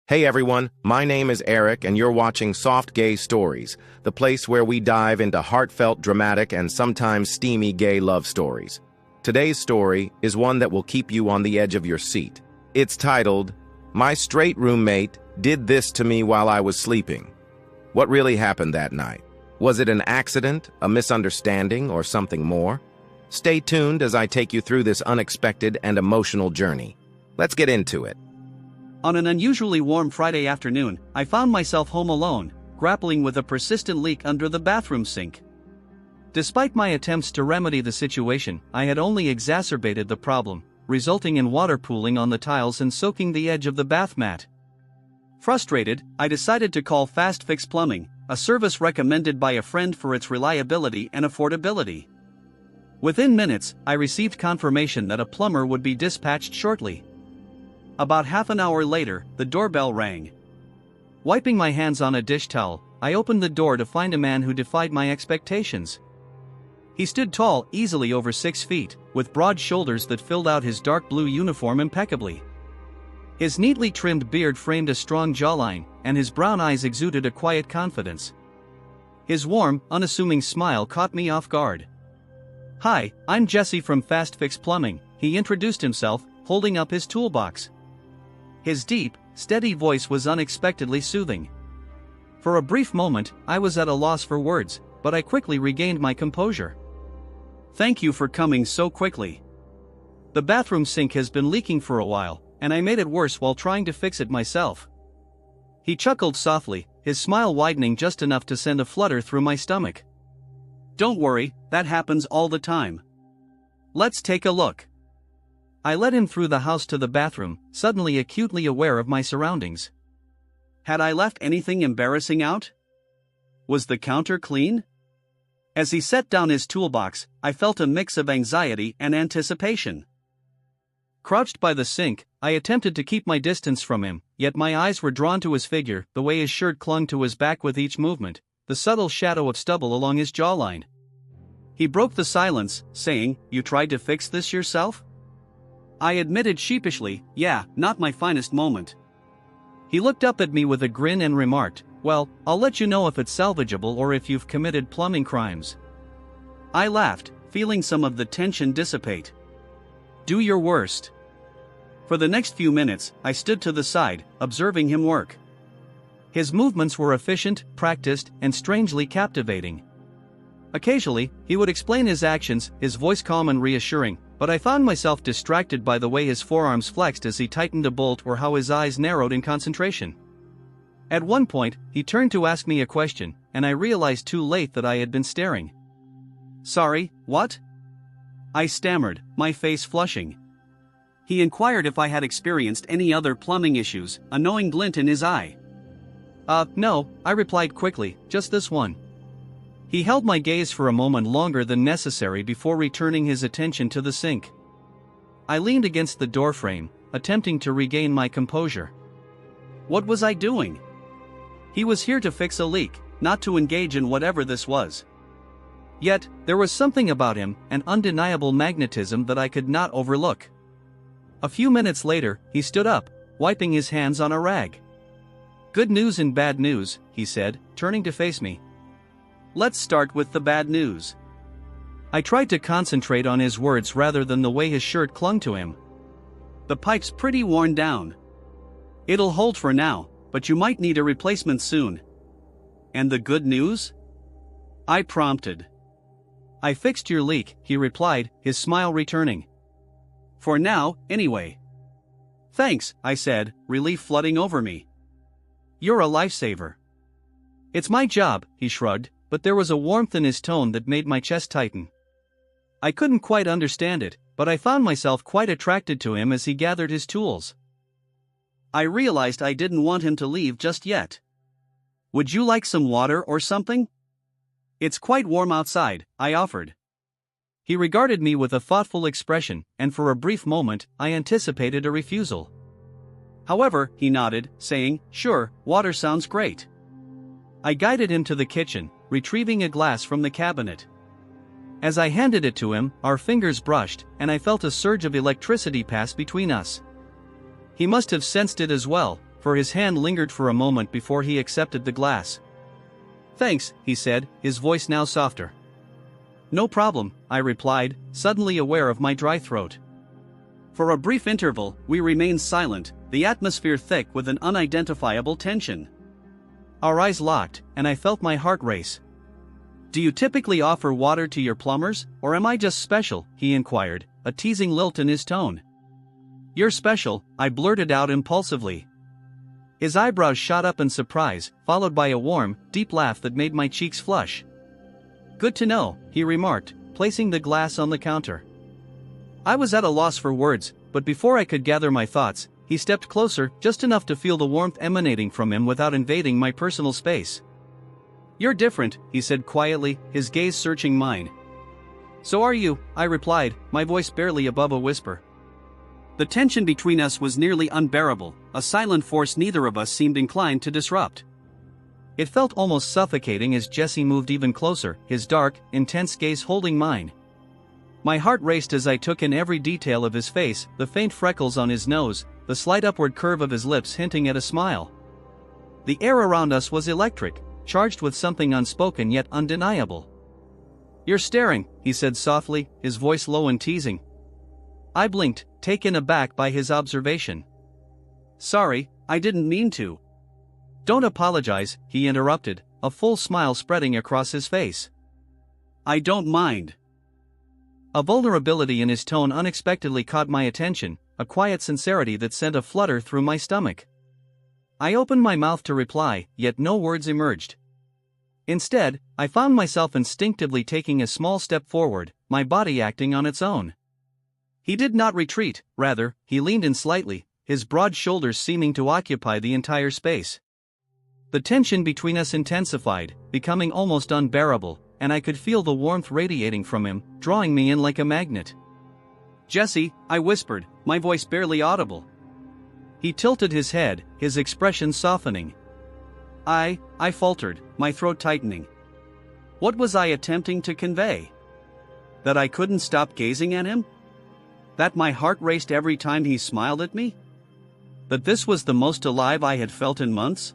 Hey everyone, my name is Eric and you're watching Soft Gay Stories, the place where we dive into heartfelt, dramatic, and sometimes steamy gay love stories. Today's story is one that will keep you on the edge of your seat. It's titled, My Straight Roommate Did This to Me While I Was Sleeping. What really happened that night? Was it an accident, a misunderstanding, or something more? Stay tuned as I take you through this unexpected and emotional journey. Let's get into it. On an unusually warm Friday afternoon, I found myself home alone, grappling with a persistent leak under the bathroom sink. Despite my attempts to remedy the situation, I had only exacerbated the problem, resulting in water pooling on the tiles and soaking the edge of the bath mat. Frustrated, I decided to call Fast Fix Plumbing, a service recommended by a friend for its reliability and affordability. Within minutes, I received confirmation that a plumber would be dispatched shortly. About half an hour later, the doorbell rang. Wiping my hands on a dish towel, I opened the door to find a man who defied my expectations. He stood tall, easily over 6 feet, with broad shoulders that filled out his dark blue uniform impeccably. His neatly trimmed beard framed a strong jawline, and his brown eyes exuded a quiet confidence. His warm, unassuming smile caught me off guard. "Hi, I'm Jesse from Fast Fix Plumbing," he introduced himself, holding up his toolbox. His deep, steady voice was unexpectedly soothing. For a brief moment, I was at a loss for words, but I quickly regained my composure. "Thank you for coming so quickly. The bathroom sink has been leaking for a while, and I made it worse while trying to fix it myself." He chuckled softly, his smile widening just enough to send a flutter through my stomach. "Don't worry, that happens all the time. Let's take a look." I led him through the house to the bathroom, suddenly acutely aware of my surroundings. Had I left anything embarrassing out? Was the counter clean? As he set down his toolbox, I felt a mix of anxiety and anticipation. Crouched by the sink, I attempted to keep my distance from him, yet my eyes were drawn to his figure, the way his shirt clung to his back with each movement, the subtle shadow of stubble along his jawline. He broke the silence, saying, "You tried to fix this yourself?" I admitted sheepishly, "Yeah, not my finest moment." He looked up at me with a grin and remarked, "Well, I'll let you know if it's salvageable or if you've committed plumbing crimes." I laughed, feeling some of the tension dissipate. "Do your worst." For the next few minutes, I stood to the side, observing him work. His movements were efficient, practiced, and strangely captivating. Occasionally, he would explain his actions, his voice calm and reassuring, but I found myself distracted by the way his forearms flexed as he tightened a bolt or how his eyes narrowed in concentration. At one point, he turned to ask me a question, and I realized too late that I had been staring. "Sorry, what?" I stammered, my face flushing. He inquired if I had experienced any other plumbing issues, a knowing glint in his eye. No," I replied quickly, "just this one." He held my gaze for a moment longer than necessary before returning his attention to the sink. I leaned against the doorframe, attempting to regain my composure. What was I doing? He was here to fix a leak, not to engage in whatever this was. Yet, there was something about him, an undeniable magnetism that I could not overlook. A few minutes later, he stood up, wiping his hands on a rag. "Good news and bad news," he said, turning to face me. "Let's start with the bad news." I tried to concentrate on his words rather than the way his shirt clung to him. "The pipe's pretty worn down. It'll hold for now, but you might need a replacement soon." "And the good news?" I prompted. "I fixed your leak," he replied, his smile returning. "For now, anyway." "Thanks," I said, relief flooding over me. "You're a lifesaver." "It's my job," he shrugged, but there was a warmth in his tone that made my chest tighten. I couldn't quite understand it, but I found myself quite attracted to him as he gathered his tools. I realized I didn't want him to leave just yet. "Would you like some water or something?" "It's quite warm outside," I offered. He regarded me with a thoughtful expression, and for a brief moment, I anticipated a refusal. However, he nodded, saying, "Sure, water sounds great." I guided him to the kitchen, retrieving a glass from the cabinet. As I handed it to him, our fingers brushed, and I felt a surge of electricity pass between us. He must have sensed it as well, for his hand lingered for a moment before he accepted the glass. "Thanks," he said, his voice now softer. "No problem," I replied, suddenly aware of my dry throat. For a brief interval, we remained silent, the atmosphere thick with an unidentifiable tension. Our eyes locked, and I felt my heart race. "Do you typically offer water to your plumbers, or am I just special?" he inquired, a teasing lilt in his tone. "You're special," I blurted out impulsively. His eyebrows shot up in surprise, followed by a warm, deep laugh that made my cheeks flush. "Good to know," he remarked, placing the glass on the counter. I was at a loss for words, but before I could gather my thoughts, he stepped closer, just enough to feel the warmth emanating from him without invading my personal space. "You're different," he said quietly, his gaze searching mine. "So are you," I replied, my voice barely above a whisper. The tension between us was nearly unbearable, a silent force neither of us seemed inclined to disrupt. It felt almost suffocating as Jesse moved even closer, his dark, intense gaze holding mine. My heart raced as I took in every detail of his face, the faint freckles on his nose, the slight upward curve of his lips hinting at a smile. The air around us was electric, charged with something unspoken yet undeniable. "You're staring," he said softly, his voice low and teasing. I blinked, taken aback by his observation. "Sorry, I didn't mean to." "Don't apologize," he interrupted, a full smile spreading across his face. "I don't mind." A vulnerability in his tone unexpectedly caught my attention, a quiet sincerity that sent a flutter through my stomach. I opened my mouth to reply, yet no words emerged. Instead, I found myself instinctively taking a small step forward, my body acting on its own. He did not retreat, rather, he leaned in slightly, his broad shoulders seeming to occupy the entire space. The tension between us intensified, becoming almost unbearable, and I could feel the warmth radiating from him, drawing me in like a magnet. "Jesse," I whispered, my voice barely audible. He tilted his head, his expression softening. I faltered, my throat tightening. What was I attempting to convey? That I couldn't stop gazing at him? That my heart raced every time he smiled at me? That this was the most alive I had felt in months?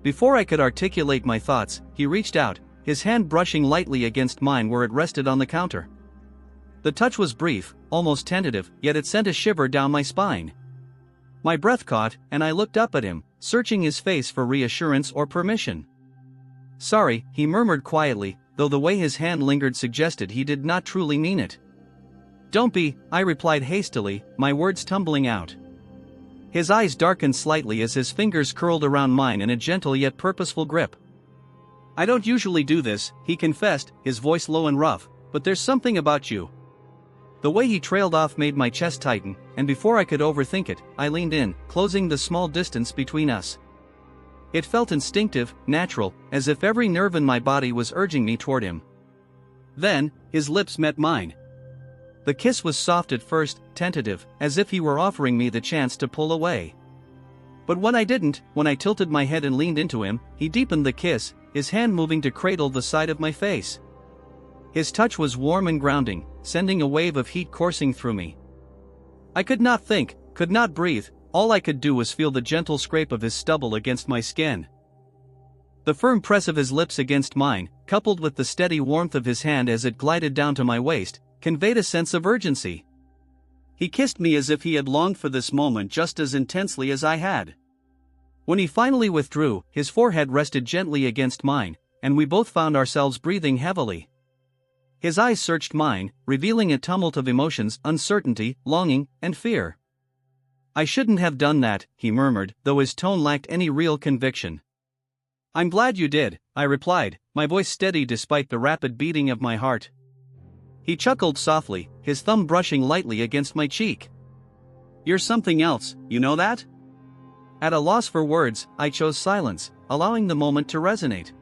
Before I could articulate my thoughts, he reached out, his hand brushing lightly against mine where it rested on the counter. The touch was brief, almost tentative, yet it sent a shiver down my spine. My breath caught, and I looked up at him, searching his face for reassurance or permission. "Sorry," he murmured quietly, though the way his hand lingered suggested he did not truly mean it. "Don't be," I replied hastily, my words tumbling out. His eyes darkened slightly as his fingers curled around mine in a gentle yet purposeful grip. "I don't usually do this," he confessed, his voice low and rough, "but there's something about you." The way he trailed off made my chest tighten, and before I could overthink it, I leaned in, closing the small distance between us. It felt instinctive, natural, as if every nerve in my body was urging me toward him. Then, his lips met mine. The kiss was soft at first, tentative, as if he were offering me the chance to pull away. But when I didn't, when I tilted my head and leaned into him, he deepened the kiss, his hand moving to cradle the side of my face. His touch was warm and grounding, sending a wave of heat coursing through me. I could not think, could not breathe, all I could do was feel the gentle scrape of his stubble against my skin. The firm press of his lips against mine, coupled with the steady warmth of his hand as it glided down to my waist, conveyed a sense of urgency. He kissed me as if he had longed for this moment just as intensely as I had. When he finally withdrew, his forehead rested gently against mine, and we both found ourselves breathing heavily. His eyes searched mine, revealing a tumult of emotions, uncertainty, longing, and fear. "I shouldn't have done that," he murmured, though his tone lacked any real conviction. "I'm glad you did," I replied, my voice steady despite the rapid beating of my heart. He chuckled softly, his thumb brushing lightly against my cheek. "You're something else, you know that?" At a loss for words, I chose silence, allowing the moment to resonate.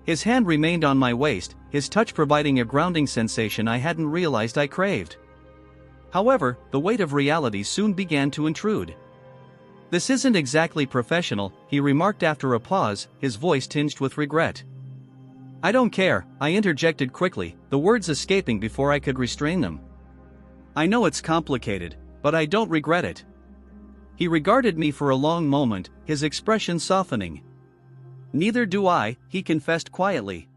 His hand remained on my waist, his touch providing a grounding sensation I hadn't realized I craved. However, the weight of reality soon began to intrude. "This isn't exactly professional," he remarked after a pause, his voice tinged with regret. "I don't care," I interjected quickly, the words escaping before I could restrain them. "I know it's complicated, but I don't regret it." He regarded me for a long moment, his expression softening. "Neither do I," he confessed quietly.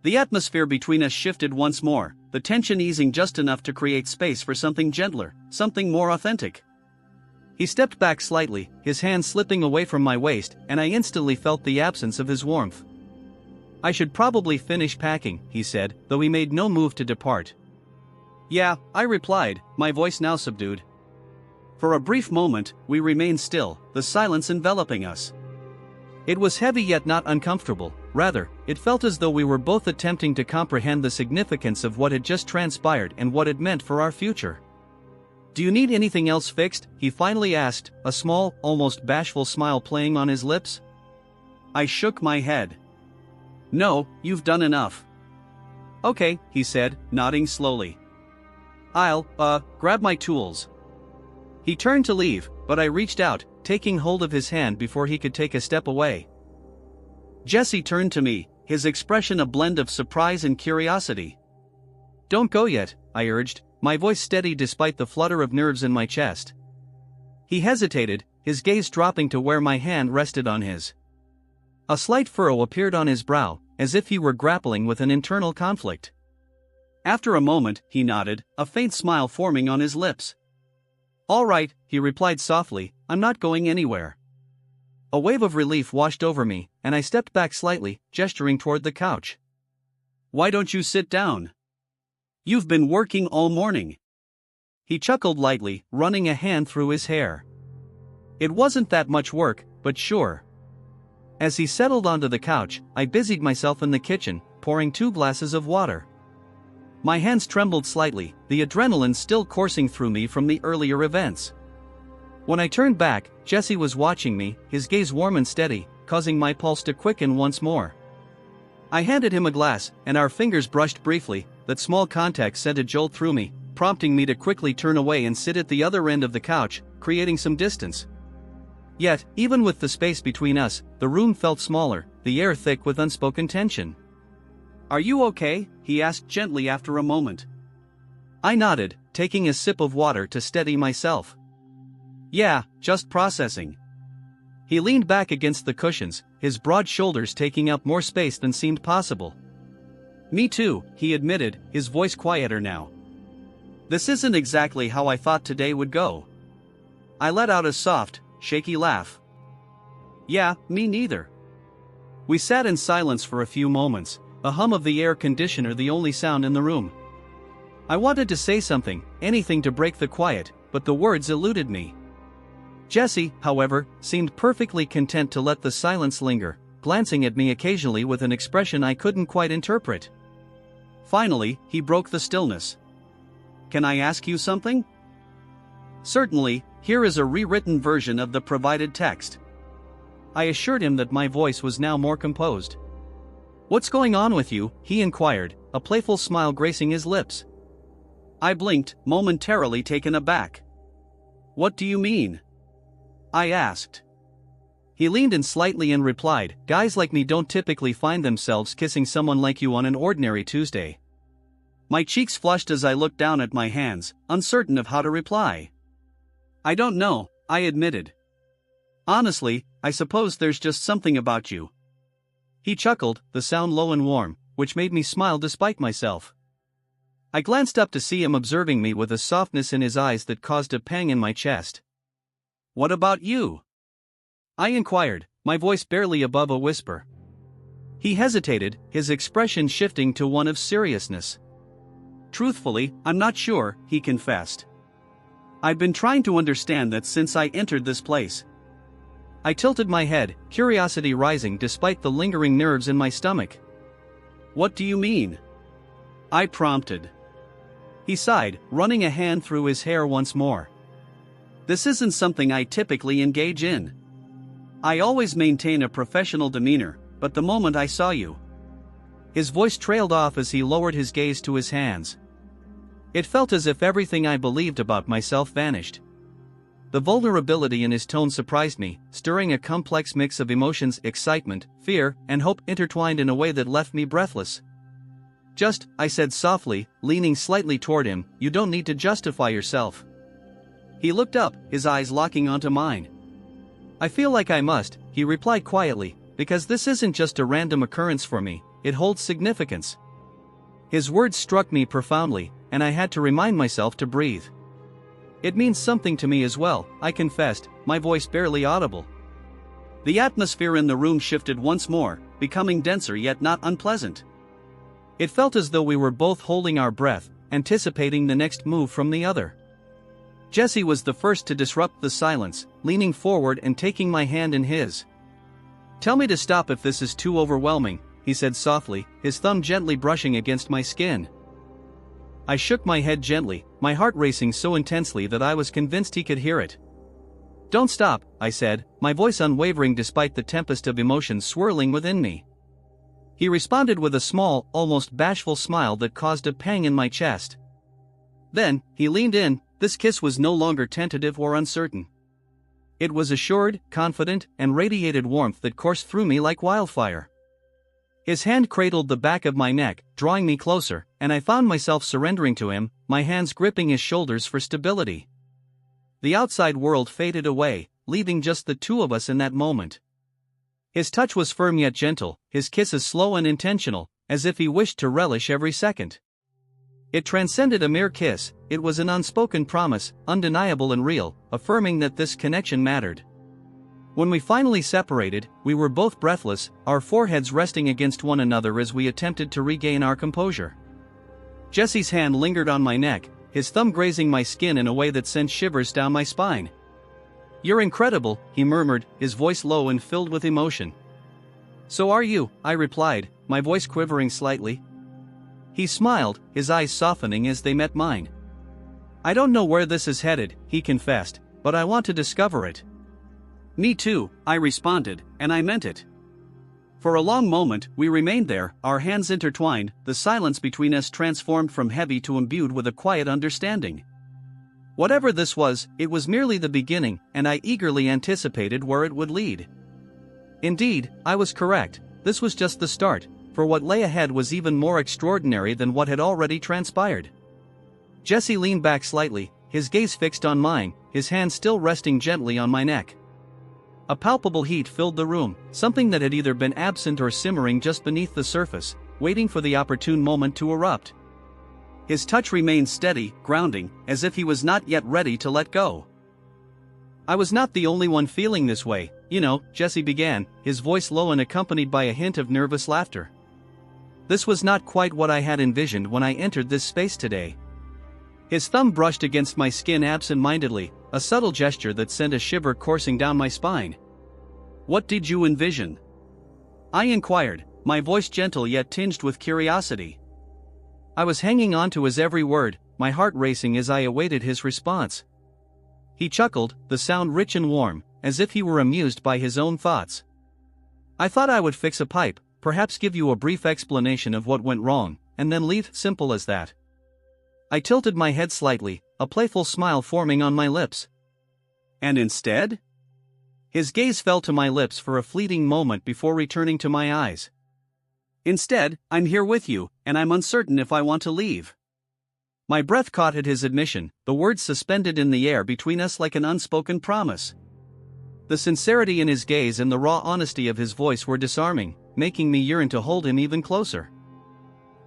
The atmosphere between us shifted once more, the tension easing just enough to create space for something gentler, something more authentic. He stepped back slightly, his hand slipping away from my waist, and I instantly felt the absence of his warmth. "I should probably finish packing," he said, though he made no move to depart. "Yeah," I replied, my voice now subdued. For a brief moment, we remained still, the silence enveloping us. It was heavy yet not uncomfortable, rather, it felt as though we were both attempting to comprehend the significance of what had just transpired and what it meant for our future. "Do you need anything else fixed?" he finally asked, a small, almost bashful smile playing on his lips. I shook my head. "No, you've done enough." "Okay," he said, nodding slowly. I'll grab my tools." He turned to leave, but I reached out, taking hold of his hand before he could take a step away. Jesse turned to me, his expression a blend of surprise and curiosity. "Don't go yet," I urged, my voice steady despite the flutter of nerves in my chest. He hesitated, his gaze dropping to where my hand rested on his. A slight furrow appeared on his brow, as if he were grappling with an internal conflict. After a moment, he nodded, a faint smile forming on his lips. "All right," he replied softly, "I'm not going anywhere." A wave of relief washed over me, and I stepped back slightly, gesturing toward the couch. "Why don't you sit down? You've been working all morning." He chuckled lightly, running a hand through his hair. "It wasn't that much work, but sure." As he settled onto the couch, I busied myself in the kitchen, pouring 2 glasses of water. My hands trembled slightly, the adrenaline still coursing through me from the earlier events. When I turned back, Jesse was watching me, his gaze warm and steady, causing my pulse to quicken once more. I handed him a glass, and our fingers brushed briefly. That small contact sent a jolt through me, prompting me to quickly turn away and sit at the other end of the couch, creating some distance. Yet, even with the space between us, the room felt smaller, the air thick with unspoken tension. "Are you okay?" he asked gently after a moment. I nodded, taking a sip of water to steady myself. "Yeah, just processing." He leaned back against the cushions, his broad shoulders taking up more space than seemed possible. "Me too," he admitted, his voice quieter now. "This isn't exactly how I thought today would go." I let out a soft, shaky laugh. "Yeah, me neither." We sat in silence for a few moments, a hum of the air conditioner the only sound in the room. I wanted to say something, anything to break the quiet, but the words eluded me. Jesse, however, seemed perfectly content to let the silence linger, glancing at me occasionally with an expression I couldn't quite interpret. Finally, he broke the stillness. "Can I ask you something?" "Certainly, here is a rewritten version of the provided text." I assured him that my voice was now more composed. "What's going on with you?" he inquired, a playful smile gracing his lips. I blinked, momentarily taken aback. "What do you mean?" I asked. He leaned in slightly and replied, "Guys like me don't typically find themselves kissing someone like you on an ordinary Tuesday." My cheeks flushed as I looked down at my hands, uncertain of how to reply. "I don't know," I admitted. "Honestly, I suppose there's just something about you." He chuckled, the sound low and warm, which made me smile despite myself. I glanced up to see him observing me with a softness in his eyes that caused a pang in my chest. "What about you?" I inquired, my voice barely above a whisper. He hesitated, his expression shifting to one of seriousness. "Truthfully, I'm not sure," he confessed. "I've been trying to understand that since I entered this place." I tilted my head, curiosity rising despite the lingering nerves in my stomach. "What do you mean?" I prompted. He sighed, running a hand through his hair once more. "This isn't something I typically engage in. I always maintain a professional demeanor, but the moment I saw you..." His voice trailed off as he lowered his gaze to his hands. It felt as if everything I believed about myself vanished. The vulnerability in his tone surprised me, stirring a complex mix of emotions: excitement, fear, and hope intertwined in a way that left me breathless. I said softly, leaning slightly toward him, "You don't need to justify yourself." He looked up, his eyes locking onto mine. "I feel like I must," he replied quietly, "because this isn't just a random occurrence for me, it holds significance." His words struck me profoundly, and I had to remind myself to breathe. "It means something to me as well," I confessed, my voice barely audible. The atmosphere in the room shifted once more, becoming denser yet not unpleasant. It felt as though we were both holding our breath, anticipating the next move from the other. Jesse was the first to disrupt the silence, leaning forward and taking my hand in his. "Tell me to stop if this is too overwhelming," he said softly, his thumb gently brushing against my skin. I shook my head gently, my heart racing so intensely that I was convinced he could hear it. "Don't stop," I said, my voice unwavering despite the tempest of emotions swirling within me. He responded with a small, almost bashful smile that caused a pang in my chest. Then, he leaned in. This kiss was no longer tentative or uncertain. It was assured, confident, and radiated warmth that coursed through me like wildfire. His hand cradled the back of my neck, drawing me closer, and I found myself surrendering to him, my hands gripping his shoulders for stability. The outside world faded away, leaving just the two of us in that moment. His touch was firm yet gentle, his kisses slow and intentional, as if he wished to relish every second. It transcended a mere kiss, it was an unspoken promise, undeniable and real, affirming that this connection mattered. When we finally separated, we were both breathless, our foreheads resting against one another as we attempted to regain our composure. Jesse's hand lingered on my neck, his thumb grazing my skin in a way that sent shivers down my spine. "You're incredible," he murmured, his voice low and filled with emotion. "So are you," I replied, my voice quivering slightly. He smiled, his eyes softening as they met mine. "I don't know where this is headed," he confessed, "but I want to discover it." "Me too," I responded, and I meant it. For a long moment, we remained there, our hands intertwined, the silence between us transformed from heavy to imbued with a quiet understanding. Whatever this was, it was merely the beginning, and I eagerly anticipated where it would lead. Indeed, I was correct, this was just the start, for what lay ahead was even more extraordinary than what had already transpired. Jesse leaned back slightly, his gaze fixed on mine, his hand still resting gently on my neck. A palpable heat filled the room, something that had either been absent or simmering just beneath the surface, waiting for the opportune moment to erupt. His touch remained steady, grounding, as if he was not yet ready to let go. "I was not the only one feeling this way, you know," Jesse began, his voice low and accompanied by a hint of nervous laughter. "This was not quite what I had envisioned when I entered this space today." His thumb brushed against my skin absent-mindedly, a subtle gesture that sent a shiver coursing down my spine. "What did you envision?" I inquired, my voice gentle yet tinged with curiosity. I was hanging on to his every word, my heart racing as I awaited his response. He chuckled, the sound rich and warm, as if he were amused by his own thoughts. "I thought I would fix a pipe, perhaps give you a brief explanation of what went wrong, and then leave, simple as that." I tilted my head slightly, a playful smile forming on my lips. "And instead?" His gaze fell to my lips for a fleeting moment before returning to my eyes. "Instead, I'm here with you, and I'm uncertain if I want to leave." My breath caught at his admission, the words suspended in the air between us like an unspoken promise. The sincerity in his gaze and the raw honesty of his voice were disarming, making me yearn to hold him even closer.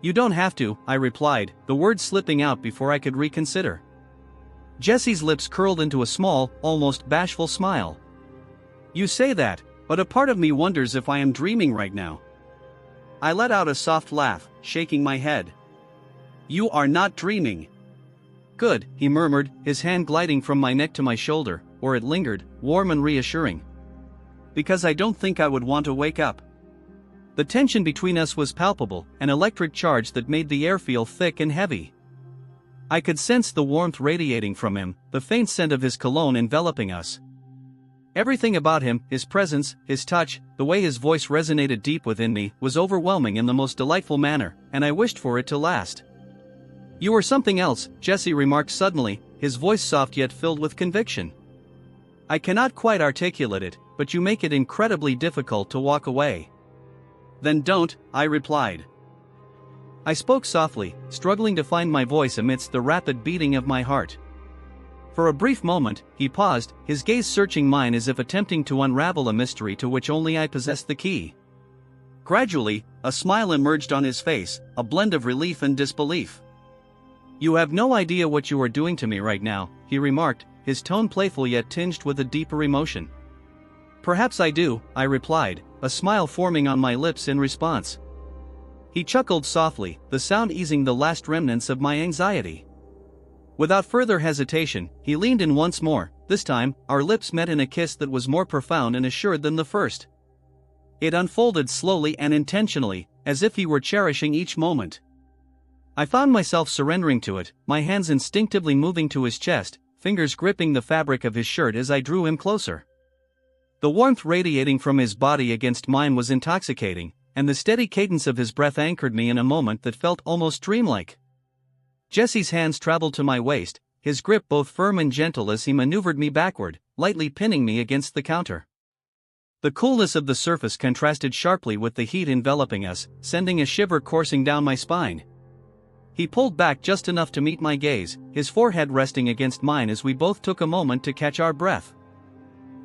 "You don't have to," I replied, the words slipping out before I could reconsider. Jesse's lips curled into a small, almost bashful smile. "You say that, but a part of me wonders if I am dreaming right now." I let out a soft laugh, shaking my head. "You are not dreaming." "Good," he murmured, his hand gliding from my neck to my shoulder, where it lingered, warm and reassuring. "Because I don't think I would want to wake up." The tension between us was palpable, an electric charge that made the air feel thick and heavy. I could sense the warmth radiating from him, the faint scent of his cologne enveloping us. Everything about him, his presence, his touch, the way his voice resonated deep within me, was overwhelming in the most delightful manner, and I wished for it to last. "You are something else," Jesse remarked suddenly, his voice soft yet filled with conviction. "I cannot quite articulate it, but you make it incredibly difficult to walk away." "Then don't," I replied. I spoke softly, struggling to find my voice amidst the rapid beating of my heart. For a brief moment, he paused, his gaze searching mine as if attempting to unravel a mystery to which only I possessed the key. Gradually, a smile emerged on his face, a blend of relief and disbelief. "You have no idea what you are doing to me right now," he remarked, his tone playful yet tinged with a deeper emotion. "Perhaps I do," I replied, a smile forming on my lips in response. He chuckled softly, the sound easing the last remnants of my anxiety. Without further hesitation, he leaned in once more. This time, our lips met in a kiss that was more profound and assured than the first. It unfolded slowly and intentionally, as if he were cherishing each moment. I found myself surrendering to it, my hands instinctively moving to his chest, fingers gripping the fabric of his shirt as I drew him closer. The warmth radiating from his body against mine was intoxicating, and the steady cadence of his breath anchored me in a moment that felt almost dreamlike. Jesse's hands traveled to my waist, his grip both firm and gentle as he maneuvered me backward, lightly pinning me against the counter. The coolness of the surface contrasted sharply with the heat enveloping us, sending a shiver coursing down my spine. He pulled back just enough to meet my gaze, his forehead resting against mine as we both took a moment to catch our breath.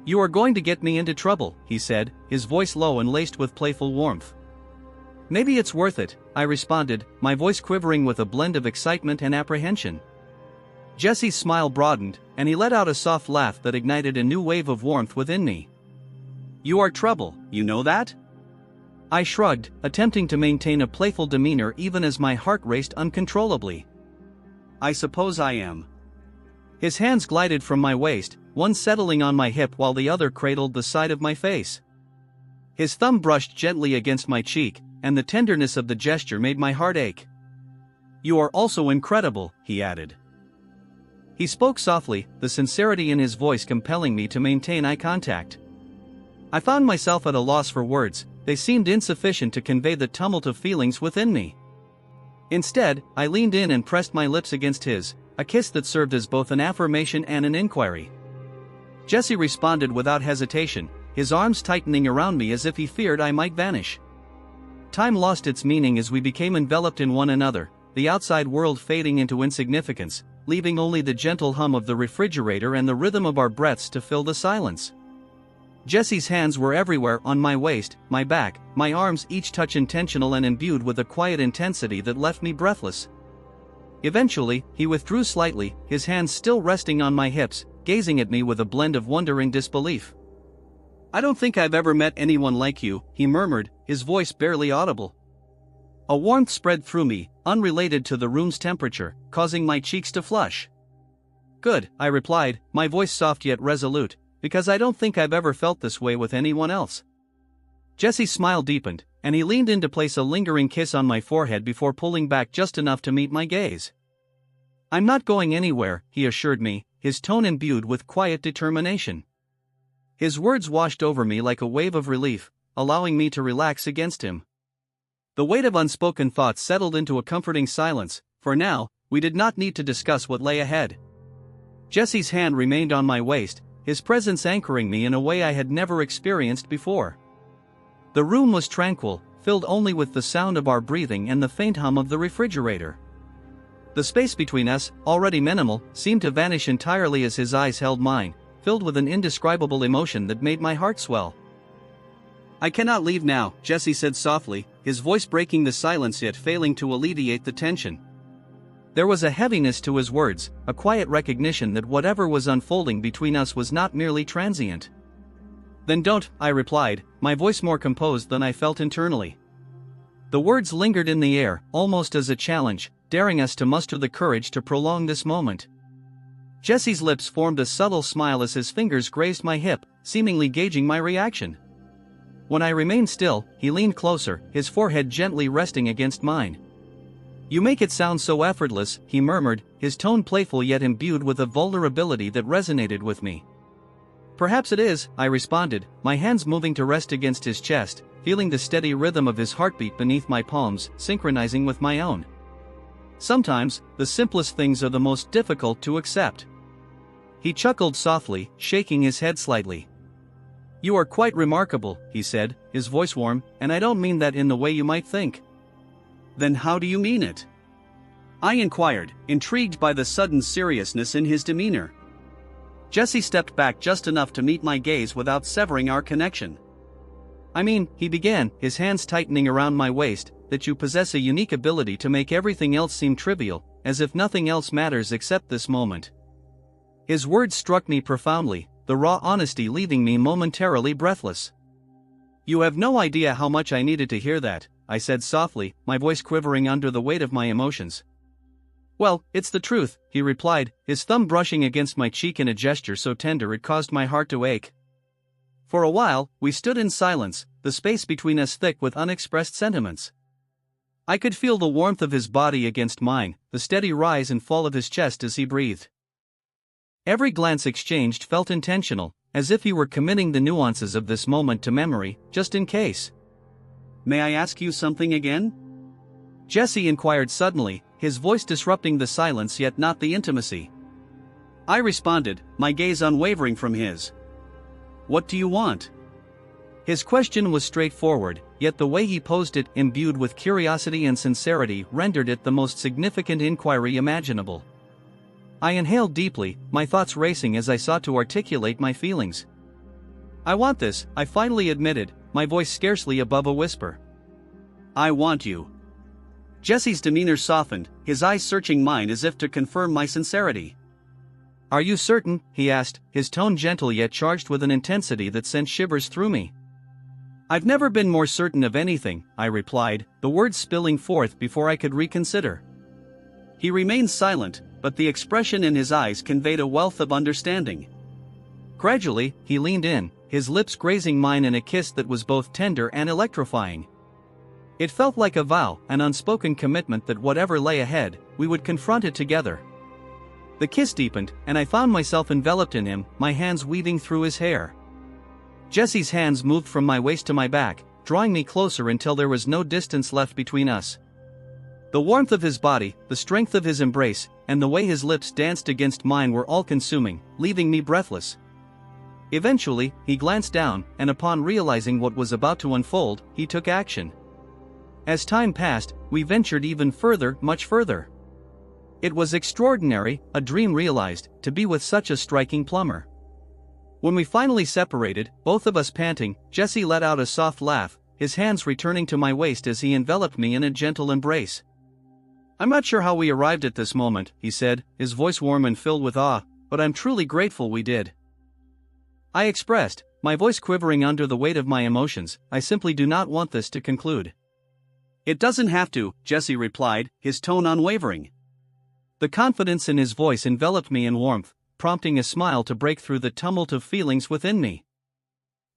"You are going to get me into trouble," he said, his voice low and laced with playful warmth. "Maybe it's worth it," I responded, my voice quivering with a blend of excitement and apprehension. Jesse's smile broadened, and he let out a soft laugh that ignited a new wave of warmth within me. "You are trouble, you know that?" I shrugged, attempting to maintain a playful demeanor even as my heart raced uncontrollably. "I suppose I am." His hands glided from my waist, one settling on my hip while the other cradled the side of my face. His thumb brushed gently against my cheek, and the tenderness of the gesture made my heart ache. "You are also incredible," he added. He spoke softly, the sincerity in his voice compelling me to maintain eye contact. I found myself at a loss for words, they seemed insufficient to convey the tumult of feelings within me. Instead, I leaned in and pressed my lips against his, a kiss that served as both an affirmation and an inquiry. Jesse responded without hesitation, his arms tightening around me as if he feared I might vanish. Time lost its meaning as we became enveloped in one another, the outside world fading into insignificance, leaving only the gentle hum of the refrigerator and the rhythm of our breaths to fill the silence. Jesse's hands were everywhere, on my waist, my back, my arms, each touch intentional and imbued with a quiet intensity that left me breathless. Eventually, he withdrew slightly, his hands still resting on my hips, gazing at me with a blend of wonder and disbelief. "I don't think I've ever met anyone like you," he murmured, his voice barely audible. A warmth spread through me, unrelated to the room's temperature, causing my cheeks to flush. "Good," I replied, my voice soft yet resolute, "because I don't think I've ever felt this way with anyone else." Jesse's smile deepened, and he leaned in to place a lingering kiss on my forehead before pulling back just enough to meet my gaze. "I'm not going anywhere," he assured me, his tone imbued with quiet determination. His words washed over me like a wave of relief, allowing me to relax against him. The weight of unspoken thoughts settled into a comforting silence. For now, we did not need to discuss what lay ahead. Jesse's hand remained on my waist, his presence anchoring me in a way I had never experienced before. The room was tranquil, filled only with the sound of our breathing and the faint hum of the refrigerator. The space between us, already minimal, seemed to vanish entirely as his eyes held mine, filled with an indescribable emotion that made my heart swell. "I cannot leave now," Jesse said softly, his voice breaking the silence yet failing to alleviate the tension. There was a heaviness to his words, a quiet recognition that whatever was unfolding between us was not merely transient. "Then don't," I replied, my voice more composed than I felt internally. The words lingered in the air, almost as a challenge, daring us to muster the courage to prolong this moment. Jesse's lips formed a subtle smile as his fingers grazed my hip, seemingly gauging my reaction. When I remained still, he leaned closer, his forehead gently resting against mine. "You make it sound so effortless," he murmured, his tone playful yet imbued with a vulnerability that resonated with me. "Perhaps it is," I responded, my hands moving to rest against his chest, feeling the steady rhythm of his heartbeat beneath my palms, synchronizing with my own. "Sometimes, the simplest things are the most difficult to accept." He chuckled softly, shaking his head slightly. "You are quite remarkable," he said, his voice warm, "and I don't mean that in the way you might think." "Then how do you mean it?" I inquired, intrigued by the sudden seriousness in his demeanor. Jesse stepped back just enough to meet my gaze without severing our connection. "I mean," he began, his hands tightening around my waist, "that you possess a unique ability to make everything else seem trivial, as if nothing else matters except this moment." His words struck me profoundly, the raw honesty leaving me momentarily breathless. "You have no idea how much I needed to hear that," I said softly, my voice quivering under the weight of my emotions. "Well, it's the truth," he replied, his thumb brushing against my cheek in a gesture so tender it caused my heart to ache. For a while, we stood in silence, the space between us thick with unexpressed sentiments. I could feel the warmth of his body against mine, the steady rise and fall of his chest as he breathed. Every glance exchanged felt intentional, as if he were committing the nuances of this moment to memory, just in case. "May I ask you something again?" Jesse inquired suddenly, his voice disrupting the silence yet not the intimacy. I responded, my gaze unwavering from his. "What do you want?" His question was straightforward, yet the way he posed it, imbued with curiosity and sincerity, rendered it the most significant inquiry imaginable. I inhaled deeply, my thoughts racing as I sought to articulate my feelings. "I want this," I finally admitted, my voice scarcely above a whisper. "I want you." Jesse's demeanor softened, his eyes searching mine as if to confirm my sincerity. "Are you certain?" he asked, his tone gentle yet charged with an intensity that sent shivers through me. "I've never been more certain of anything," I replied, the words spilling forth before I could reconsider. He remained silent, but the expression in his eyes conveyed a wealth of understanding. Gradually, he leaned in, his lips grazing mine in a kiss that was both tender and electrifying. It felt like a vow, an unspoken commitment that whatever lay ahead, we would confront it together. The kiss deepened, and I found myself enveloped in him, my hands weaving through his hair. Jesse's hands moved from my waist to my back, drawing me closer until there was no distance left between us. The warmth of his body, the strength of his embrace, and the way his lips danced against mine were all-consuming, leaving me breathless. Eventually, he glanced down, and upon realizing what was about to unfold, he took action. As time passed, we ventured even further, much further. It was extraordinary, a dream realized, to be with such a striking plumber. When we finally separated, both of us panting, Jesse let out a soft laugh, his hands returning to my waist as he enveloped me in a gentle embrace. "I'm not sure how we arrived at this moment," he said, his voice warm and filled with awe, "but I'm truly grateful we did." I expressed, my voice quivering under the weight of my emotions, "I simply do not want this to conclude." "It doesn't have to," Jesse replied, his tone unwavering. The confidence in his voice enveloped me in warmth, prompting a smile to break through the tumult of feelings within me.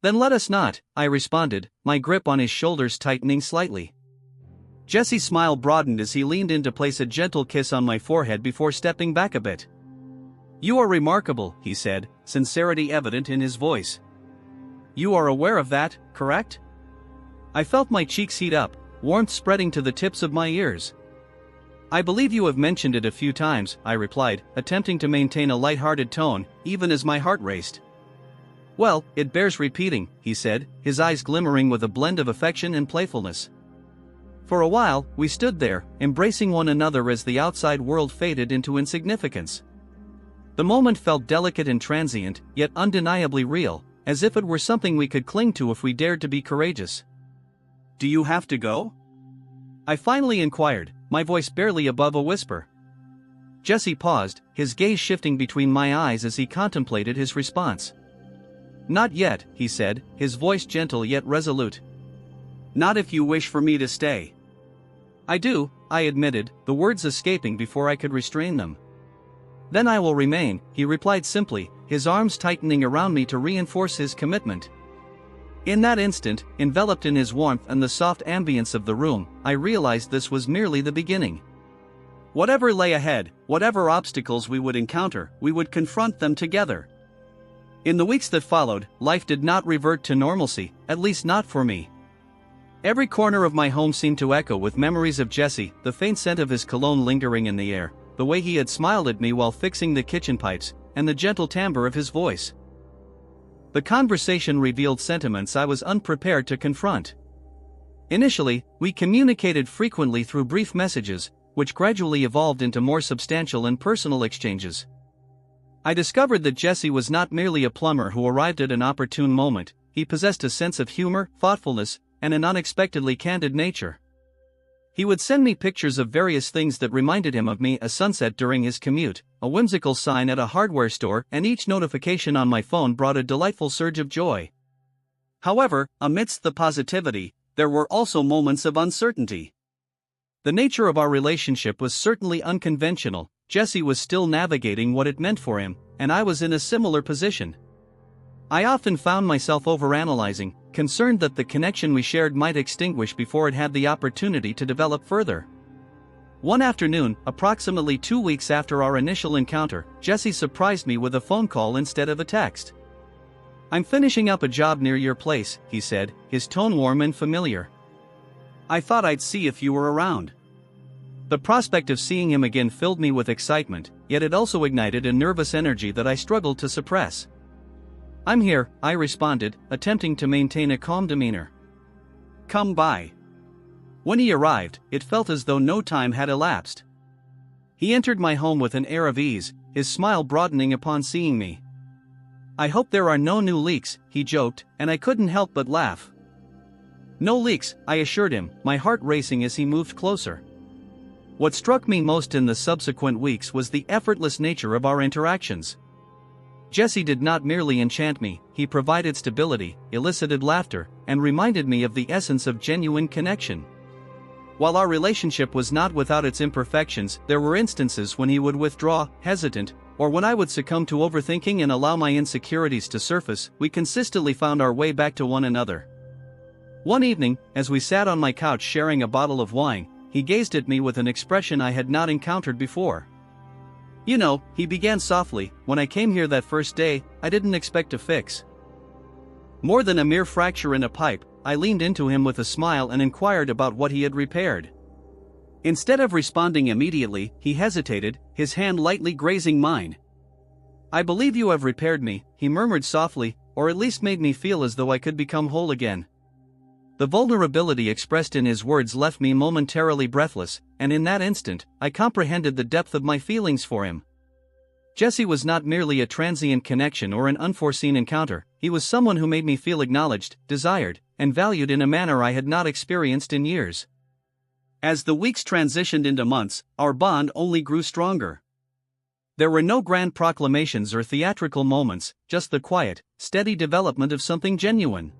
"Then let us not," I responded, my grip on his shoulders tightening slightly. Jesse's smile broadened as he leaned in to place a gentle kiss on my forehead before stepping back a bit. "You are remarkable," he said, sincerity evident in his voice. "You are aware of that, correct?" I felt my cheeks heat up, warmth spreading to the tips of my ears. "I believe you have mentioned it a few times," I replied, attempting to maintain a light-hearted tone, even as my heart raced. "Well, it bears repeating," he said, his eyes glimmering with a blend of affection and playfulness. For a while, we stood there, embracing one another as the outside world faded into insignificance. The moment felt delicate and transient, yet undeniably real, as if it were something we could cling to if we dared to be courageous. "Do you have to go?" I finally inquired, my voice barely above a whisper. Jesse paused, his gaze shifting between my eyes as he contemplated his response. "Not yet," he said, his voice gentle yet resolute. "Not if you wish for me to stay." "I do," I admitted, the words escaping before I could restrain them. "Then I will remain," he replied simply, his arms tightening around me to reinforce his commitment. In that instant, enveloped in his warmth and the soft ambience of the room, I realized this was merely the beginning. Whatever lay ahead, whatever obstacles we would encounter, we would confront them together. In the weeks that followed, life did not revert to normalcy, at least not for me. Every corner of my home seemed to echo with memories of Jesse, the faint scent of his cologne lingering in the air, the way he had smiled at me while fixing the kitchen pipes, and the gentle timbre of his voice. The conversation revealed sentiments I was unprepared to confront. Initially, we communicated frequently through brief messages, which gradually evolved into more substantial and personal exchanges. I discovered that Jesse was not merely a plumber who arrived at an opportune moment. He possessed a sense of humor, thoughtfulness, and an unexpectedly candid nature. He would send me pictures of various things that reminded him of me: a sunset during his commute, a whimsical sign at a hardware store, and each notification on my phone brought a delightful surge of joy. However, amidst the positivity, there were also moments of uncertainty. The nature of our relationship was certainly unconventional. Jesse was still navigating what it meant for him, and I was in a similar position. I often found myself overanalyzing, concerned that the connection we shared might extinguish before it had the opportunity to develop further. One afternoon, approximately 2 weeks after our initial encounter, Jesse surprised me with a phone call instead of a text. "I'm finishing up a job near your place," he said, his tone warm and familiar. "I thought I'd see if you were around." The prospect of seeing him again filled me with excitement, yet it also ignited a nervous energy that I struggled to suppress. "I'm here," I responded, attempting to maintain a calm demeanor. "Come by." When he arrived, it felt as though no time had elapsed. He entered my home with an air of ease, his smile broadening upon seeing me. "I hope there are no new leaks," he joked, and I couldn't help but laugh. "No leaks," I assured him, my heart racing as he moved closer. What struck me most in the subsequent weeks was the effortless nature of our interactions. Jesse did not merely enchant me, he provided stability, elicited laughter, and reminded me of the essence of genuine connection. While our relationship was not without its imperfections, there were instances when he would withdraw, hesitant, or when I would succumb to overthinking and allow my insecurities to surface. We consistently found our way back to one another. One evening, as we sat on my couch sharing a bottle of wine, he gazed at me with an expression I had not encountered before. "You know," he began softly, "when I came here that first day, I didn't expect to fix more than a mere fracture in a pipe." I leaned into him with a smile and inquired about what he had repaired. Instead of responding immediately, he hesitated, his hand lightly grazing mine. "I believe you have repaired me," he murmured softly, "or at least made me feel as though I could become whole again." The vulnerability expressed in his words left me momentarily breathless, and in that instant, I comprehended the depth of my feelings for him. Jesse was not merely a transient connection or an unforeseen encounter, he was someone who made me feel acknowledged, desired, and valued in a manner I had not experienced in years. As the weeks transitioned into months, our bond only grew stronger. There were no grand proclamations or theatrical moments, just the quiet, steady development of something genuine.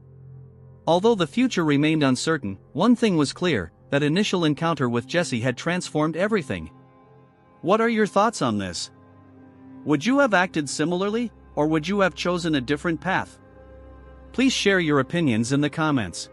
Although the future remained uncertain, one thing was clear: that initial encounter with Jesse had transformed everything. What are your thoughts on this? Would you have acted similarly, or would you have chosen a different path? Please share your opinions in the comments.